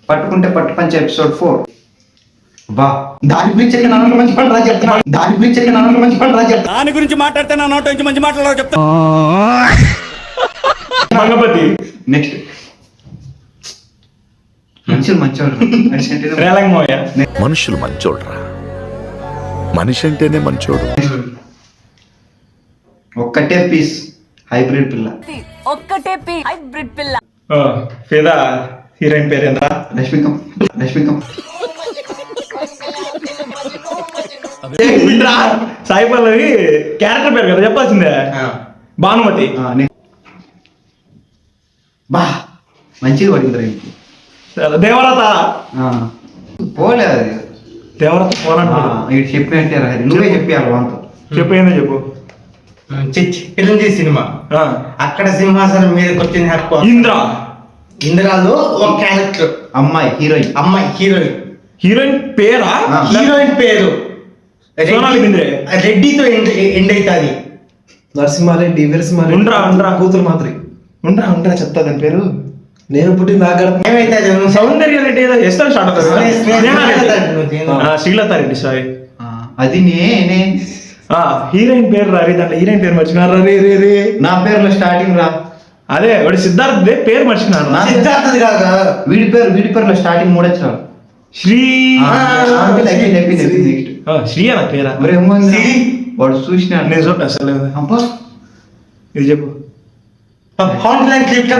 పట్టుకుంటే పట్టు పంచ ఎపిసోడ్ 4. వా దాని గురించి అయితే నన్ను మంచి పని రా చెప్తున్నా. దాని గురించి అయితే నన్ను మంచి పని రా చెప్తా. దాని గురించి మాట్లాడితే నా నోట నుంచి మంచి మాట్లాడాలో చెప్తా. మంగపతి. నెక్స్ట్ మనుషులు మంచోళ్ళు. మనుషులు మంచోడ్రా, మనిషి అంటేనే మంచోడు. ఒక్కటే పీస్ హైబ్రిడ్ పిల్ల. ఒక్కటే హైబ్రిడ్ పిల్ల. ఫిదా హీరోయిన్ పేరేంద్రా? రష్మికం. సాయి పల్లవి క్యారెక్టర్ పేరు కదా చెప్పాల్సిందే. భానుమతి. బా మంచిది పడింది. దేవరత. పోలే అది దేవరత పోరాడు. ఇటు చెప్పినట్టే రా, నువ్వే చెప్పాలి అంత. చెప్పు ఏందో చెప్పు. చిరంజీవి సినిమా. అక్కడ సింహాసనం మీద కూర్చొని ఇంద్రాలో ఒక క్యారెక్టర్ అమ్మాయి హీరోయిన్. హీరోయిన్ పేరా? హీరోయిన్ పేరు సోనాలి బింద్రే. రెడ్డితో ఎండ్ అవుతుంది. నరసింహారెడ్డి ఉండరా కూతురు మాత్రం ఉండరా చెప్తా దాని పేరు. నేను పుట్టిన దాకా ఏమైతుంది? సౌందర్య రెడ్డి ఏదో ఎస్తారు స్టార్ట్ అవుతుంది. శ్రీలతారెడ్డి సారీ. అది నేనే. హీరోయిన్ పేరు రా. దాంట్లో హీరోయిన్ పేరు మర్చిపోయినారా? రే నా పేరులో స్టార్టింగ్ రా. అదే వాడి సిద్ధార్థ్ పేరు మర్చిపోయినారు. సిద్ధార్థది కాదా? వీడి పేరులో స్టార్టింగ్ 3 అక్షరాలు. శ్రీ. నెక్స్ట్ శ్రీ అన్న పేరా? వాడు చూసినాడు. నేను చూడ అసలు. ఇది చెప్పు. Hot line click